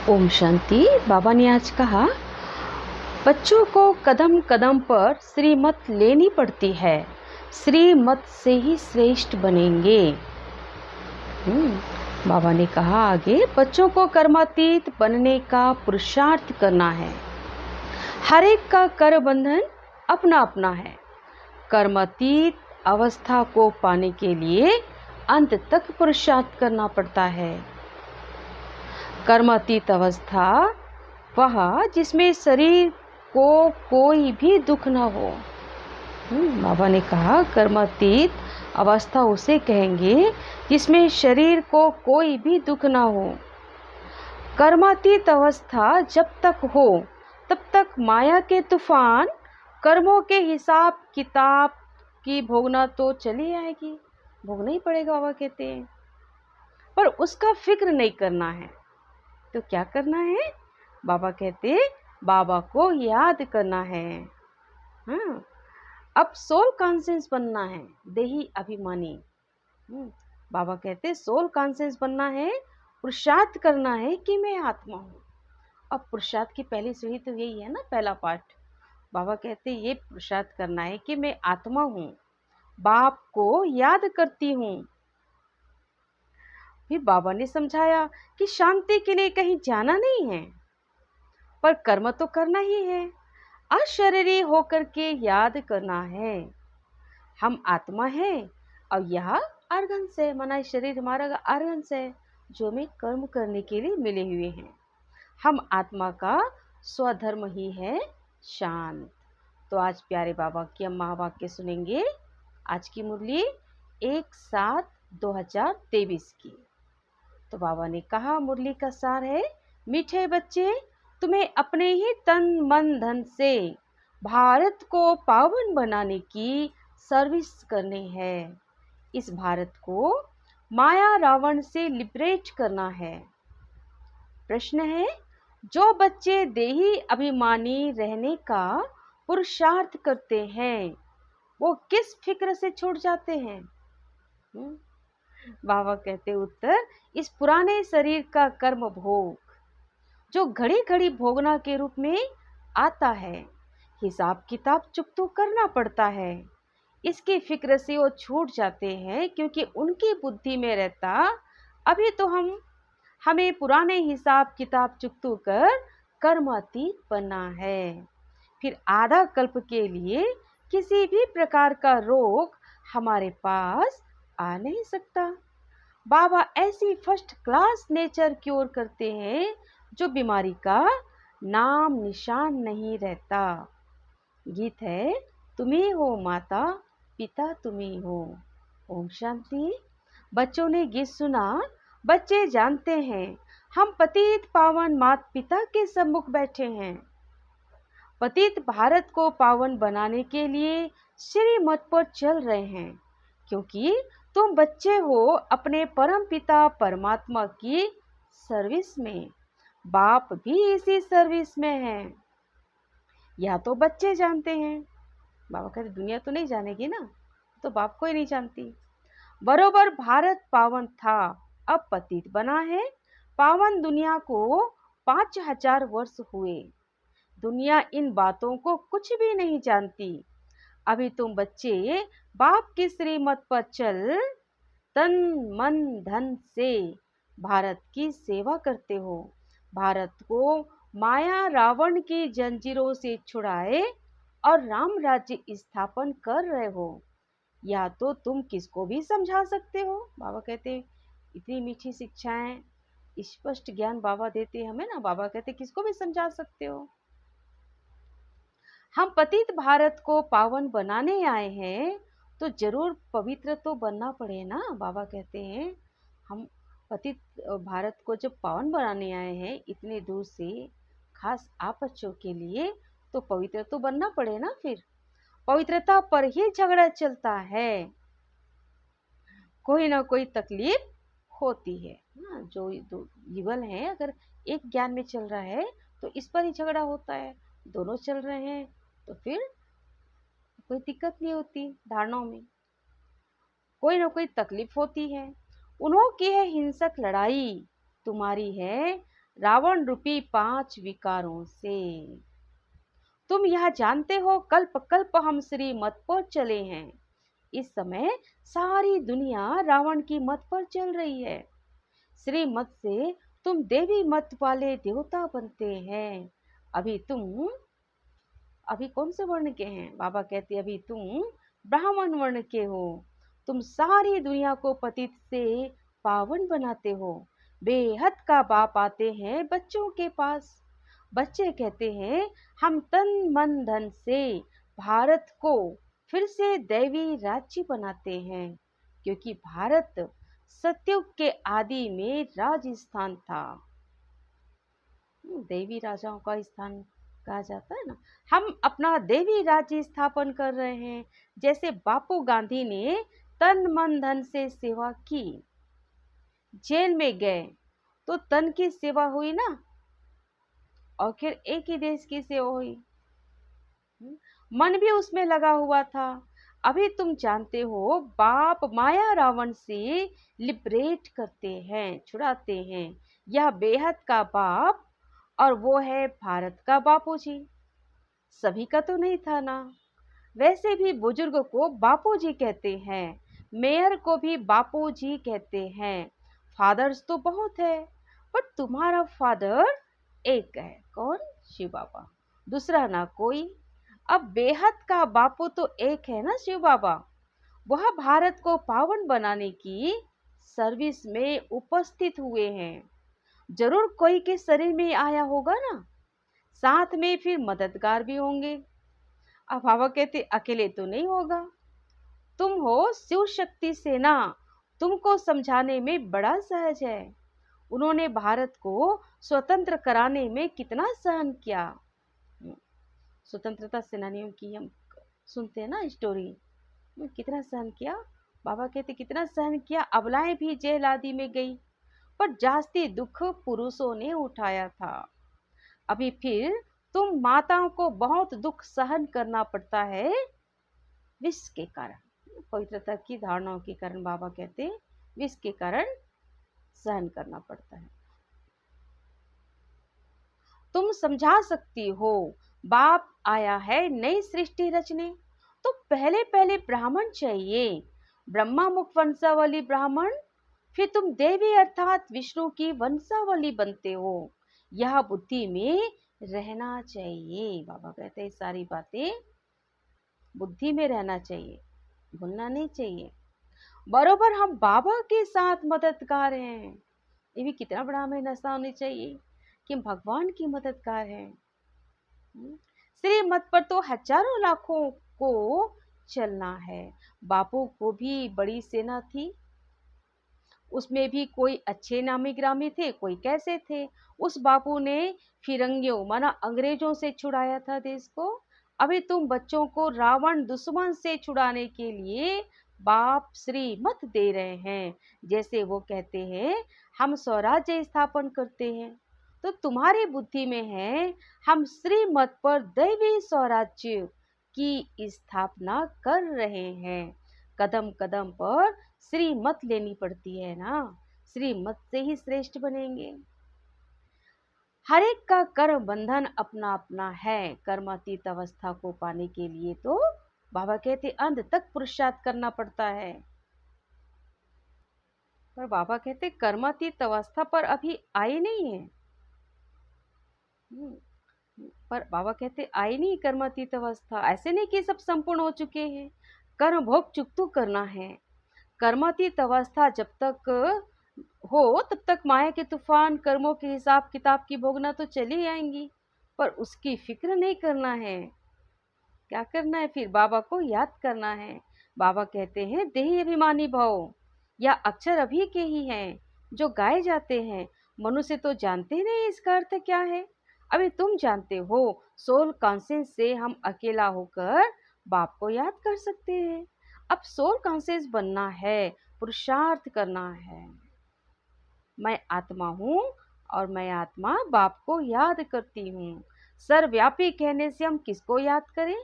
ओम शांति। बाबा ने आज कहा, बच्चों को कदम कदम पर श्रीमत लेनी पड़ती है, श्रीमत से ही श्रेष्ठ बनेंगे। बाबा ने कहा आगे, बच्चों को कर्मातीत बनने का पुरुषार्थ करना है। हर एक का कर बंधन अपना अपना है। कर्मातीत अवस्था को पाने के लिए अंत तक पुरुषार्थ करना पड़ता है। कर्मातीत अवस्था वह जिसमें शरीर को कोई भी दुख न हो। बाबा ने कहा, कर्मातीत अवस्था उसे कहेंगे जिसमें शरीर को कोई भी दुख ना हो। कर्मातीत अवस्था जब तक हो तब तक माया के तूफान कर्मों के हिसाब किताब की भोगना तो चली आएगी, भोगना ही पड़ेगा। बाबा कहते हैं, पर उसका फिक्र नहीं करना है। तो क्या करना है? बाबा कहते, बाबा को याद करना है। हाँ, अब सोल कॉन्शियस बनना है, देही अभिमानी। बाबा कहते सोल कॉन्शियस बनना है, पुरुषार्थ करना है कि मैं आत्मा हूँ। अब पुरुषार्थ की पहली सीढ़ी तो यही है ना, पहला पार्ट। बाबा कहते ये पुरुषार्थ करना है कि मैं आत्मा हूँ, बाप को याद करती हूँ। फिर बाबा ने समझाया कि शांति के लिए कहीं जाना नहीं है, पर कर्म तो करना ही है। अशरीरी होकर के याद करना है, हम आत्मा है और यह अर्गन्स है, मना शरीर हमारा अर्गन्स है जो हमें कर्म करने के लिए मिले हुए हैं। हम आत्मा का स्वधर्म ही है शांत। तो आज प्यारे बाबा की हम महावाक्य सुनेंगे। आज की मुरली 1/7/2023 की। तो बाबा ने कहा, मुरली का सार है, मीठे बच्चे, तुम्हें अपने ही तन मन धन से भारत को पावन बनाने की सर्विस करनी है। इस भारत को माया रावण से लिबरेट करना है। प्रश्न है, जो बच्चे देही अभिमानी रहने का पुरुषार्थ करते हैं वो किस फिक्र से छूट जाते हैं? बाबा कहते उत्तर, इस पुराने शरीर का कर्म भोग जो घड़ी घड़ी भोगना के रूप में आता है, हिसाब किताब चुक तो करना पड़ता है। इसकी फिक्र से वो छूट जाते हैं, क्योंकि उनकी बुद्धि में रहता अभी तो हमें पुराने हिसाब किताब चुकतू कर कर्मातीत बनना है। फिर आधा कल्प के लिए किसी भी प्रकार का रोग हमारे पास आ नहीं सकता। बाबा ऐसी फर्स्ट क्लास नेचर क्योर करते हैं जो बीमारी का नाम निशान नहीं रहता। गीत है, तुम्ही हो माता पिता तुम्ही हो। ओम शांति। बच्चों ने गीत सुना। बच्चे जानते हैं हम पतित पावन माता पिता के सम्मुख बैठे हैं। पतित भारत को पावन बनाने के लिए श्रीमत पर चल रहे हैं, क्योंकि तुम बच्चे हो अपने परम पिता परमात्मा की सर्विस में। बाप भी इसी सर्विस में है। यह तो बच्चे जानते हैं। बाबा कहते दुनिया तो नहीं जानेगी ना, तो बाप को ही नहीं जानती। बरोबर भारत पावन था, अब पतित बना है। पावन दुनिया को 5000 वर्ष हुए। दुनिया इन बातों को कुछ भी नहीं जानती। अभी तुम बच्चे बाप की श्रीमत पर चल तन मन धन से भारत की सेवा करते हो। भारत को माया रावण की जंजीरों से छुड़ाए और राम राज्य स्थापन कर रहे हो। या तो तुम किसको भी समझा सकते हो। बाबा कहते इतनी मीठी शिक्षाएं, स्पष्ट ज्ञान बाबा देते हमें ना। बाबा कहते किसको भी समझा सकते हो। हम पतित भारत को पावन बनाने आए हैं, तो जरूर पवित्र तो बनना पड़े ना। बाबा कहते हैं हम पतित भारत को जब पावन बनाने आए हैं इतने दूर से, खास आप बच्चों के लिए, तो पवित्र तो बनना पड़े ना। फिर पवित्रता पर ही झगड़ा चलता है। कोई ना कोई तकलीफ होती है ना। जो युगल है, अगर एक ज्ञान में चल रहा है तो इस पर ही झगड़ा होता है। दोनों चल रहे हैं तो फिर कोई दिक्कत नहीं होती। धारणाओं में कोई ना कोई तकलीफ होती है। उन्हों की है हिंसक लड़ाई, तुम्हारी है रावण रूपी 5 विकारों से। तुम यह जानते हो कल्प कल्प हम श्री मत पर चले हैं। इस समय सारी दुनिया रावण की मत पर चल रही है। श्री मत से तुम देवी मत वाले देवता बनते हैं। अभी तुम अभी कौन से वर्ण के हैं? बाबा कहते अभी तुम ब्राह्मण वर्ण के हो। तुम सारी दुनिया को पतित से पावन बनाते हो। बेहद का बाप आते हैं बच्चों के पास। बच्चे कहते हैं हम तन मन धन से भारत को फिर से दैवी राज्य बनाते हैं, क्योंकि भारत सतयुग के आदि में राजस्थान था। देवी राजाओं का स्थान कहा जाता है ना। हम अपना देवी राज्य स्थापन कर रहे हैं। जैसे बापू गांधी ने तन मन धन से सेवा की, जेल में गए तो तन की सेवा हुई ना, और फिर एक ही देश की सेवा हुई। मन भी उसमें लगा हुआ था। अभी तुम जानते हो बाप माया रावण से लिबरेट करते हैं, छुड़ाते हैं। यह बेहद का बाप और वो है भारत का बापूजी। सभी का तो नहीं था ना। वैसे भी बुजुर्ग को बापूजी कहते हैं, मेयर को भी बापूजी कहते हैं। फादर्स तो बहुत है, पर तुम्हारा फादर एक है। कौन? शिव बाबा, दूसरा ना कोई। अब बेहद का बापू तो एक है ना, शिव बाबा। वह भारत को पावन बनाने की सर्विस में उपस्थित हुए हैं। जरूर कोई के शरीर में आया होगा ना, साथ में फिर मददगार भी होंगे। अब बाबा कहते अकेले तो नहीं होगा। तुम हो शिव शक्ति सेना, तुमको समझाने में बड़ा सहज है। उन्होंने भारत को स्वतंत्र कराने में कितना सहन किया। स्वतंत्रता सेनानियों की हम सुनते हैं ना स्टोरी, कितना सहन किया। बाबा कहते कितना सहन किया। अबलाएं भी जेल आदि में गई, पर जास्ती दुख पुरुषों ने उठाया था। अभी फिर तुम माताओं को बहुत दुख सहन करना पड़ता है विष के कारण, पवित्रता की धारणाओं के कारण। बाबा कहते विष के कारण सहन करना पड़ता है। तुम समझा सकती हो बाप आया है नई सृष्टि रचने, तो पहले पहले ब्राह्मण चाहिए, ब्रह्मा मुख वंशावली ब्राह्मण। फिर तुम देवी अर्थात विष्णु की वंशावली बनते हो। यह बुद्धि में रहना चाहिए। बाबा कहते हैं सारी बातें बुद्धि में रहना चाहिए, भूलना नहीं चाहिए। बरोबर हम बाबा के साथ मददगार हैं। ये भी कितना बड़ा हमें नशा होनी चाहिए कि हम भगवान की मददगार हैं। श्री मत पर तो हजारों लाखों को चलना है। बापू को भी बड़ी सेना थी, उसमें भी कोई अच्छे नामी ग्रामी थे, कोई कैसे थे। उस बापू ने फिरंगियों माना अंग्रेजों से छुड़ाया था देश को। अभी तुम बच्चों को रावण दुश्मन से छुड़ाने के लिए बाप श्री मत दे रहे हैं। जैसे वो कहते हैं हम स्वराज्य स्थापन करते हैं, तो तुम्हारी बुद्धि में है हम श्री मत पर दैवी स्वराज्य की स्थापना कर रहे हैं। कदम कदम पर श्री मत लेनी पड़ती है ना, श्री मत से ही श्रेष्ठ बनेंगे। हर एक का कर्म बंधन अपना अपना है। कर्मातीत अवस्था को पाने के लिए तो बाबा कहते अंत तक पुरुषार्थ करना पड़ता है। पर बाबा कहते कर्मातीत अवस्था पर अभी आई नहीं है। पर बाबा कहते आई नहीं कर्मातीत अवस्था। ऐसे नहीं कि सब संपूर्ण हो चुके हैं, कर्म भोग चुक तो करना है। कर्मातीत अवस्था जब तक हो तब तक माया के तूफान कर्मों के हिसाब किताब की भोगना तो चली आएंगी, पर उसकी फिक्र नहीं करना है। क्या करना है फिर? बाबा को याद करना है। बाबा कहते हैं देही अभिमानी भव, या अक्षर अभी के ही हैं जो गाए जाते हैं। मनुष्य तो जानते नहीं इसका अर्थ क्या है। अभी तुम जानते हो सोल कॉन्शियस से हम अकेला होकर बाप को याद कर सकते हैं। अब सोल कॉन्शियस बनना है, पुरुषार्थ करना है। मैं आत्मा हूँ और मैं आत्मा बाप को याद करती हूँ। सर्वव्यापी कहने से हम किसको याद करें?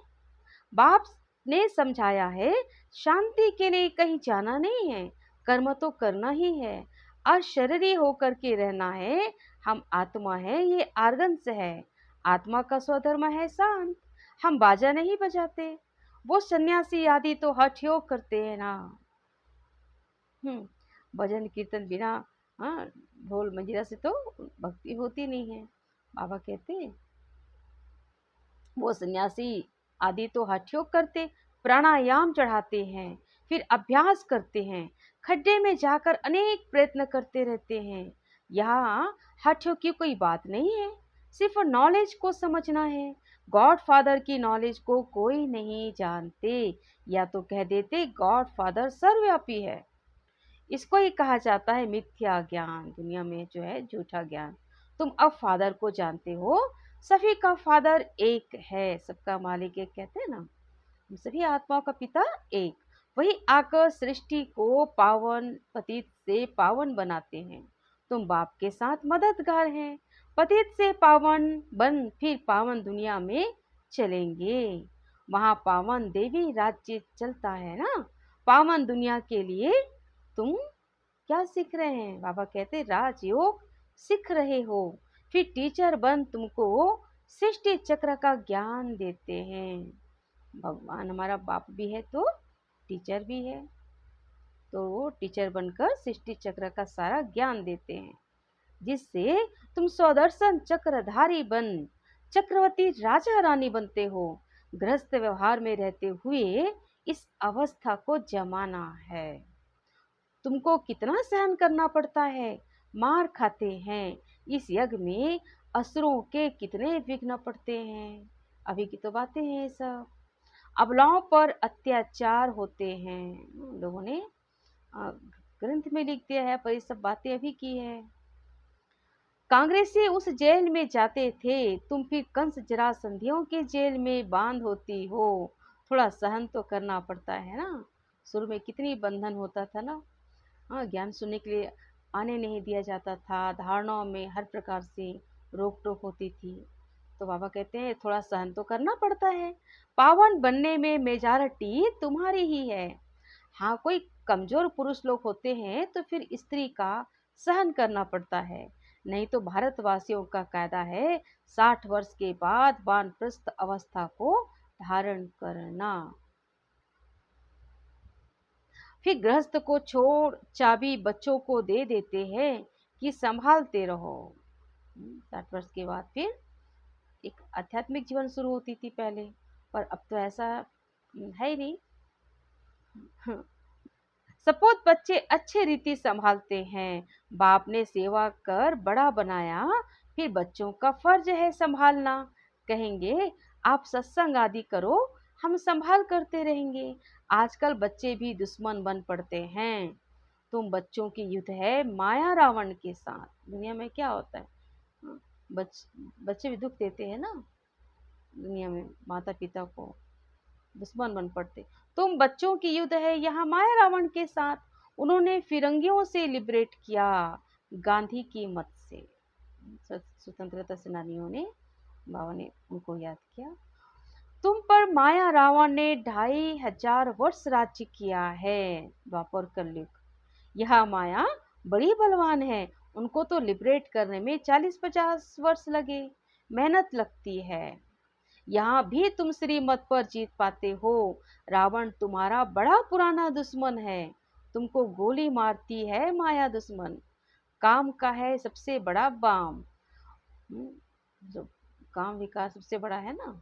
बाप ने समझाया है शांति के लिए कहीं जाना नहीं है, कर्म तो करना ही है। अशरीरी होकर के रहना है। हम आत्मा है, ये आर्गन्स है। आत्मा का स्वधर्म है शांत। हम बाजा नहीं बजाते। वो सन्यासी आदि तो हठ योग करते हैं ना। भजन कीर्तन बिना, हाँ, ढोल मंजीरा से तो भक्ति होती नहीं है। बाबा कहते हैं वो सन्यासी आदि तो हठ योग करते, प्राणायाम चढ़ाते हैं, फिर अभ्यास करते हैं, खड्डे में जाकर अनेक प्रयत्न करते रहते हैं। यहाँ हठ योग की कोई बात नहीं है, सिर्फ नॉलेज को समझना है। गॉड फादर की नॉलेज को कोई नहीं जानते, या तो कह देते गॉड फादर सर्वव्यापी है। इसको ही कहा जाता है मिथ्या ज्ञान। दुनिया में जो है झूठा ज्ञान। तुम अब फादर को जानते हो, सभी का फादर एक है, सबका मालिक एक, कहते हैं ना। हम सभी आत्माओं का पिता एक, वही आकर सृष्टि को पावन पतित से पावन बनाते हैं। तुम बाप के साथ मददगार हैं, पतित से पावन बन फिर पावन दुनिया में चलेंगे। वहां पावन देवी राज्य चलता है ना। पावन दुनिया के लिए तुम क्या सीख रहे हैं? बाबा कहते राजयोग सीख रहे हो, फिर टीचर बन तुमको सृष्टि चक्र का ज्ञान देते हैं। भगवान हमारा बाप भी है तो टीचर भी है, तो वो टीचर बनकर सृष्टि चक्र का सारा ज्ञान देते हैं, जिससे तुम स्वदर्शन चक्रधारी बन चक्रवर्ती राजा रानी बनते हो। गृहस्थ व्यवहार में रहते हुए इस अवस्था को जमाना है। तुमको कितना सहन करना पड़ता है, मार खाते हैं। इस यज्ञ में असुरों के कितने विघ्न पड़ते हैं। अभी की तो बातें हैं सब। अबलाओं पर अत्याचार होते हैं। लोगों ने ग्रंथ में लिख दिया है, पर ये सब बातें अभी की है। कांग्रेसी उस जेल में जाते थे, तुम फिर कंस जरासंधियों के जेल में बांध होती हो। थोड़ा सहन तो करना पड़ता है ना। शुरू में कितनी बंधन होता था ना। हाँ, ज्ञान सुनने के लिए आने नहीं दिया जाता था। धारणाओं में हर प्रकार से रोक टोक होती थी। तो बाबा कहते हैं थोड़ा सहन तो करना पड़ता है। पावन बनने में मेजॉरिटी तुम्हारी ही है। हाँ, कोई कमजोर पुरुष लोग होते हैं तो फिर स्त्री का सहन करना पड़ता है। नहीं तो भारतवासियों का कायदा है 60 वर्ष के बाद वानप्रस्थ अवस्था को धारण करना। फिर गृहस्थ को छोड़ चाबी बच्चों को दे देते हैं कि संभालते रहो। 60 वर्ष के बाद फिर एक आध्यात्मिक जीवन शुरू होती थी पहले, पर अब तो ऐसा है ही नहीं। सपूत बच्चे अच्छे रीति संभालते हैं। बाप ने सेवा कर बड़ा बनाया, फिर बच्चों का फर्ज है संभालना। कहेंगे आप सत्संग आदि करो, हम संभाल करते रहेंगे। आजकल बच्चे भी दुश्मन बन पड़ते हैं। तुम बच्चों की युद्ध है माया रावण के साथ। दुनिया में क्या होता है, बच्चे भी दुख देते हैं ना दुनिया में, माता पिता को दुश्मन बन पड़ते। तुम बच्चों की युद्ध है यहाँ माया रावण के साथ। उन्होंने फिरंगियों से लिबरेट किया, गांधी की मत से। स्वतंत्रता सेनानियों ने, बाबा ने उनको याद किया। तुम पर माया रावण ने 2500 वर्ष राज्य किया है। द्वापर कलयुग। यह माया बड़ी बलवान है, उनको तो लिबरेट करने में 40-50 वर्ष लगे। मेहनत लगती है। यहाँ भी तुम श्रीमत पर जीत पाते हो। रावण तुम्हारा बड़ा पुराना दुश्मन है, तुमको गोली मारती है माया दुश्मन। काम का है सबसे बड़ा बाम। जो काम विकास सबसे बड़ा है ना।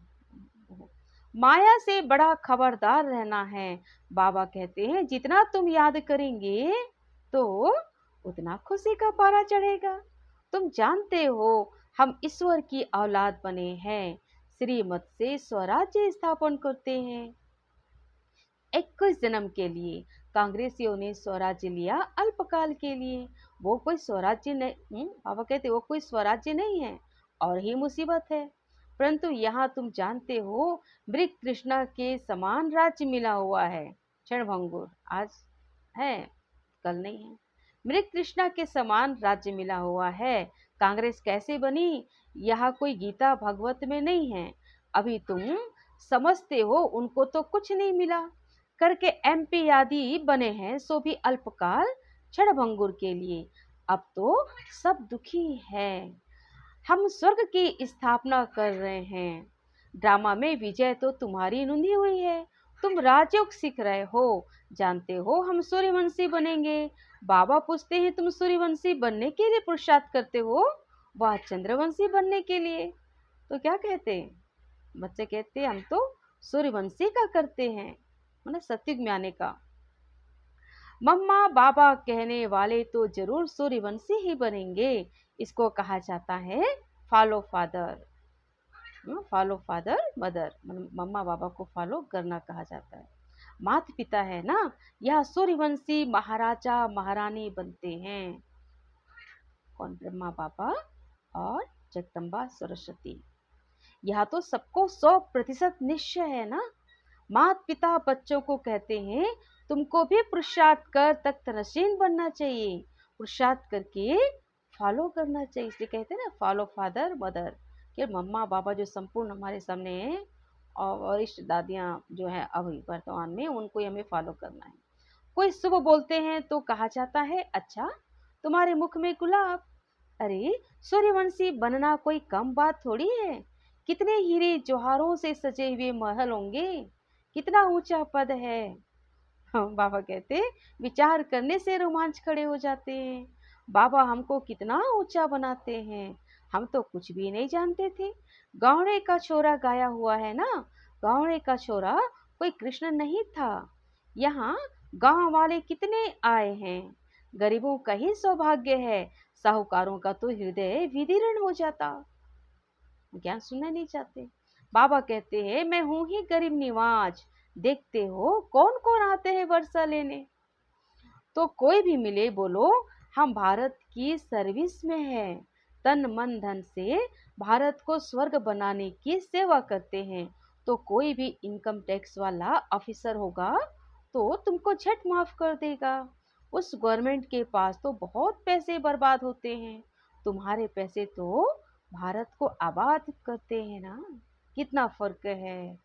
माया से बड़ा खबरदार रहना है। बाबा कहते हैं जितना तुम याद करेंगे तो उतना खुशी का पारा चढ़ेगा। तुम जानते हो हम ईश्वर की औलाद बने हैं, श्रीमत से स्वराज्य स्थापन करते हैं। 21 जन्म के लिए कांग्रेसियों ने स्वराज्य लिया अल्पकाल के लिए। वो कोई स्वराज्य नहीं, बाबा कहते वो कोई स्वराज्य नहीं है, और ही मुसीबत है। परंतु यहाँ तुम जानते हो मृग कृष्णा के समान राज्य मिला हुआ है। क्षणभंगुर आज है, कल नहीं है। मृग कृष्णा के समान राज्य मिला हुआ है। कांग्रेस कैसे बनी, यह कोई गीता भगवत में नहीं है। अभी तुम समझते हो उनको तो कुछ नहीं मिला करके एमपी आदि बने हैं, सो भी अल्पकाल क्षणभंगुर के लिए। अब तो सब दुखी हैं। हम स्वर्ग की स्थापना कर रहे हैं। ड्रामा में विजय तो तुम्हारी नुंदी हुई है। तुम राजयोग सीख रहे हो। जानते हो हम सूर्यवंशी बनेंगे। बाबा पूछते हैं तुम सूर्यवंशी बनने के लिए पुरुषार्थ करते हो, वह चंद्रवंशी बनने के लिए? तो क्या कहते हैं बच्चे? कहते हैं हम तो सूर्यवंशी का करते हैं, मतलब सतयुग में आने का। मम्मा बाबा कहने वाले तो जरूर सूर्यवंशी ही बनेंगे। इसको कहा जाता है follow father. Follow father mother, मतलब मम्मा बाबा को फॉलो करना कहा जाता है। माता पिता है ना, यह सूर्यवंशी महाराजा महारानी बनते हैं। कौन? ब्रह्मा बाबा और जगदम्बा सरस्वती। यह तो सबको 100% निश्चय है ना। माता पिता बच्चों को कहते हैं तुमको भी पुरुषार्थ कर तख्त नशीन बनना चाहिए, पुरुषार्थ करके फॉलो करना चाहिए। इसलिए कहते हैं ना फॉलो फादर मदर, कि मम्मा बाबा जो संपूर्ण हमारे सामने हैं और वरिष्ठ दादियाँ जो है अभी वर्तमान में, उनको ही हमें फॉलो करना है। कोई शुभ बोलते हैं तो कहा जाता है अच्छा तुम्हारे मुख में गुलाब। अरे सूर्यवंशी बनना कोई कम बात थोड़ी है। कितने हीरे जवाहरों से सजे हुए महल होंगे, कितना ऊंचा पद है। हम बाबा कहते विचार करने से रोमांच खड़े हो जाते हैं। बाबा हमको कितना ऊंचा बनाते हैं, हम तो कुछ भी नहीं जानते थे। गावड़े का छोरा गाया हुआ है ना, गावड़े का छोरा कोई कृष्ण नहीं था। यहाँ गांव वाले कितने आए हैं। गरीबों का ही सौभाग्य है, साहूकारों का तो हृदय विदीर्ण हो जाता। ज्ञान सुनना नहीं चाहते। बाबा कहते हैं मैं हूं ही गरीब निवाज, देखते हो कौन कौन आते हैं वर्षा लेने। तो कोई भी मिले बोलो हम भारत की सर्विस में हैं, तन मन धन से भारत को स्वर्ग बनाने की सेवा करते हैं। तो कोई भी इनकम टैक्स वाला ऑफिसर होगा तो तुमको झट माफ कर देगा। उस गवर्नमेंट के पास तो बहुत पैसे बर्बाद होते हैं, तुम्हारे पैसे तो भारत को आबाद करते हैं ना। कितना फर्क है।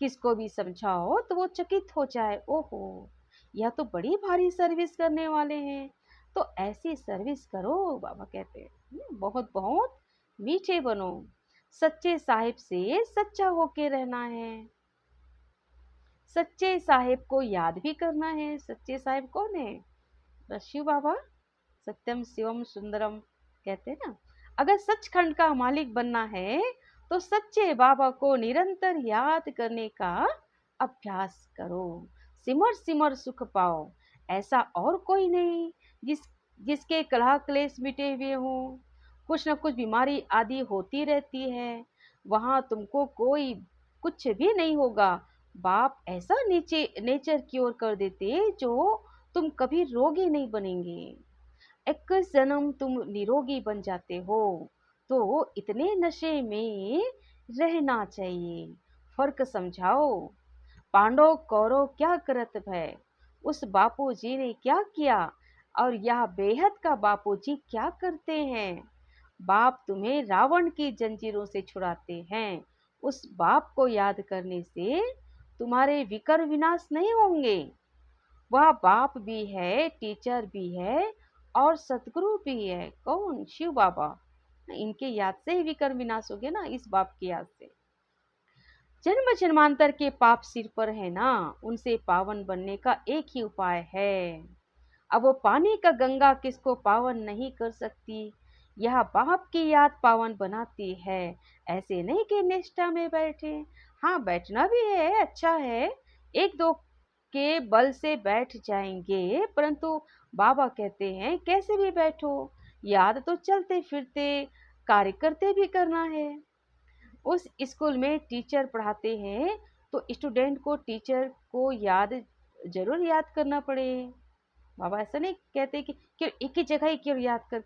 किसको भी समझाओ तो वो चकित हो जाए, ओहो यह तो बड़ी भारी सर्विस करने वाले हैं। तो ऐसी सर्विस करो, बाबा कहते हैं बहुत बहुत मीठे बनो। सच्चे साहिब से सच्चा होके रहना है, सच्चे साहिब को याद भी करना है। सच्चे साहिब कौन है? शिव बाबा। सत्यम शिवम सुंदरम कहते हैं ना। अगर सचखंड का मालिक बनना है तो सच्चे बाबा को निरंतर याद करने का अभ्यास करो। सिमर सिमर सुख पाओ। ऐसा और कोई नहीं जिसके कलह क्लेश मिटे हुए हो। कुछ न कुछ बीमारी आदि होती रहती है, वहां तुमको कोई कुछ भी नहीं होगा। बाप ऐसा नीचे नेचर क्योर कर देते जो तुम कभी रोगी नहीं बनेंगे। 21 जन्म तुम निरोगी बन जाते हो, तो इतने नशे में रहना चाहिए। फर्क समझाओ। पांडव कौरव क्या करत भय, उस बापू जी ने क्या किया और यह बेहद का बापू जी क्या करते हैं। बाप तुम्हें रावण की जंजीरों से छुड़ाते हैं। उस बाप को याद करने से तुम्हारे विकर विनाश नहीं होंगे। वह बाप भी है, टीचर भी है और सतगुरु भी है। कौन? शिव बाबा। इनके याद से ही विकर विनाश हो गया ना, इस बाप की याद से। जन्म जन्मांतर के पाप सिर पर है ना, उनसे पावन बनने का एक ही उपाय है। अब वो पानी का गंगा किसको पावन नहीं कर सकती, यह बाप की याद पावन बनाती है। ऐसे नहीं कि निष्ठा में बैठे। हाँ बैठना भी है, अच्छा है, एक दो के बल से बैठ जाएंगे, परंतु बाबा कहते हैं कैसे भी बैठो, याद तो चलते फिरते कार्य करते भी करना है। उस स्कूल में टीचर पढ़ाते हैं तो स्टूडेंट को टीचर को जरूर याद करना पड़े। बाबा ऐसा नहीं कहते कि एक ही जगह ही क्यों याद कर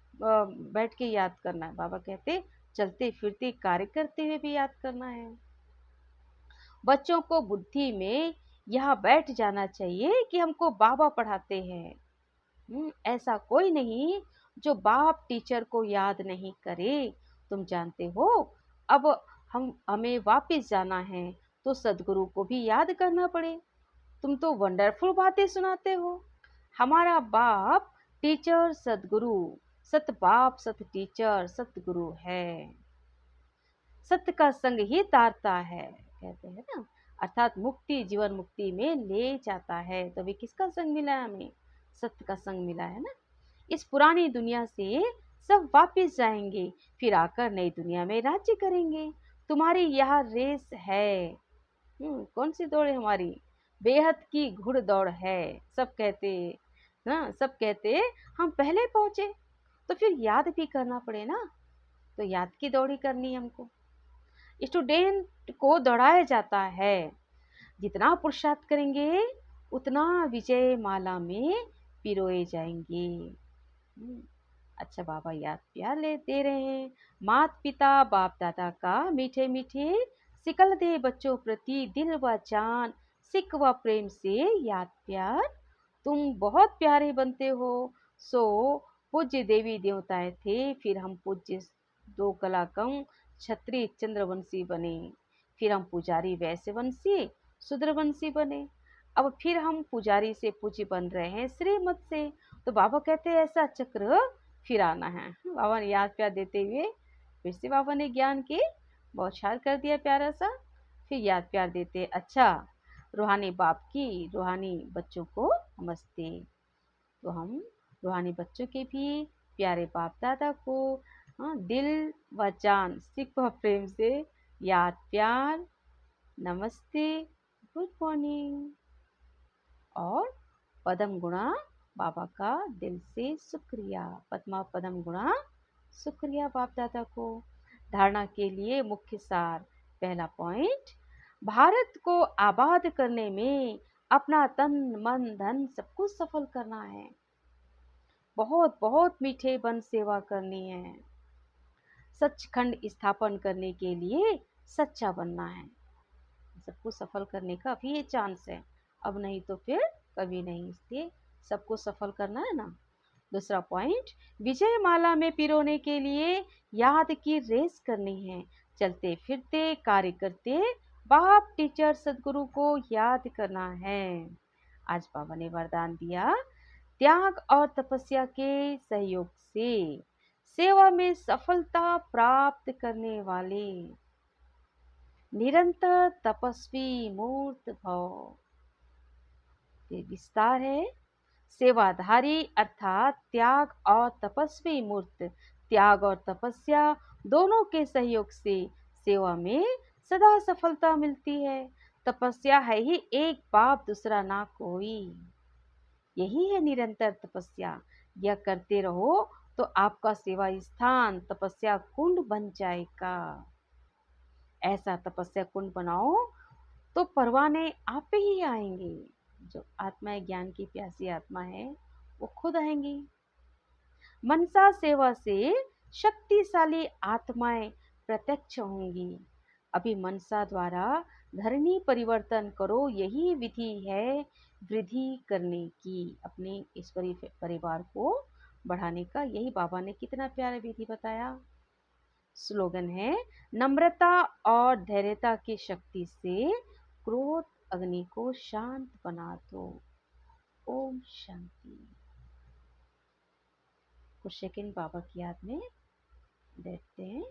बैठ के याद करना है। बाबा कहते चलते फिरते कार्य करते हुए भी याद करना है। बच्चों को बुद्धि में यह बैठ जाना चाहिए कि हमको बाबा पढ़ाते हैं। ऐसा कोई नहीं जो बाप टीचर को याद नहीं करे। तुम जानते हो अब हमें वापस जाना है तो सदगुरु को भी याद करना पड़े। तुम तो वंडरफुल बातें सुनाते हो। हमारा बाप टीचर सदगुरु सत बाप सत टीचर सत गुरु है, सत्य का संग ही तारता है, कहते हैं ना। अर्थात मुक्ति, जीवन मुक्ति में ले जाता है। तो अभी किसका संग मिला है हमें? सत्य का संग मिला है ना। इस पुरानी दुनिया से सब वापिस जाएंगे, फिर आकर नई दुनिया में राज्य करेंगे। तुम्हारी यह रेस है। कौन सी दौड़ है हमारी? बेहद की घुड़ दौड़ है। सब कहते ना, सब कहते हम पहले पहुंचे, तो फिर याद भी करना पड़े ना। तो याद की दौड़ी करनी है हमको। स्टूडेंट को दौड़ाया जाता है। जितना पुरुषार्थ करेंगे उतना विजय माला में पिरोए जाएंगे। अच्छा बाबा याद प्यार ले दे रहे हैं। मात पिता बाप दादा का मीठे मीठे सिकल दे बच्चों प्रति दिल व जान, सिक व प्रेम से याद प्यार। तुम बहुत प्यारे बनते हो। सो पूज्य देवी देवताएं थे, फिर हम पूज्य दो कलाकम क्षत्रिय चंद्रवंशी बने, फिर हम पुजारी वैश्यवंशी शूद्रवंशी बने, अब फिर हम पुजारी से पूज्य बन रहे हैं श्रीमत से। तो बाबा कहते हैं ऐसा चक्र फिर आना है। बाबा ने याद प्यार देते हुए फिर से बाबा ने ज्ञान की बौछार कर दिया प्यारा सा। फिर याद प्यार देते, अच्छा रूहानी बाप की रूहानी बच्चों को नमस्ते। तो हम रूहानी बच्चों के भी प्यारे बाप दादा को दिल व जान सिक व प्रेम से याद प्यार नमस्ते, गुड मॉर्निंग। और पदम गुणा बाबा का दिल से शुक्रिया। पद्मा पदम गुणा शुक्रिया बाप दादा को। धारणा के लिए मुख्य सार। पहला पॉइंट, भारत को आबाद करने में अपना तन मन धन सब कुछ सफल करना है। बहुत बहुत मीठे बन सेवा करनी है। सचखंड स्थापन करने के लिए सच्चा बनना है। सबको सफल करने का अभी ये चांस है, अब नहीं तो फिर कभी नहीं, इसलिए सबको सफल करना है ना। दूसरा पॉइंट, विजय माला में पिरोने के लिए याद की रेस करनी है। चलते फिरते कार्य करते बाप टीचर सदगुरु को याद करना है। आज बाबा ने वरदान दिया, त्याग और तपस्या के सहयोग से सेवा में सफलता प्राप्त करने वाले निरंतर तपस्वी मूर्त भव। ये विस्तार है। सेवाधारी अर्थात त्याग और तपस्वी मूर्त। त्याग और तपस्या दोनों के सहयोग से सेवा में सदा सफलता मिलती है। तपस्या है ही एक बाप दूसरा ना कोई, यही है निरंतर तपस्या। यह करते रहो तो आपका सेवा स्थान तपस्या कुंड बन जाएगा। ऐसा तपस्या कुंड बनाओ तो परवाने आप पे ही आएंगे। जो आत्माएं ज्ञान की प्यासी आत्मा है वो खुद आएंगी। मनसा सेवा से शक्तिशाली आत्माएं प्रत्यक्ष होंगी। अभी मनसा द्वारा धरनी परिवर्तन करो, यही विधि है वृद्धि करने की, अपने ईश्वरीय परिवार को बढ़ाने का। यही बाबा ने कितना प्यारा विधि बताया। स्लोगन है, नम्रता और धैर्यता की शक्ति से क्रोध अग्नि को शांत बना दो। ओम शांति। कुछ सेकंड बाबा की याद में बैठते हैं।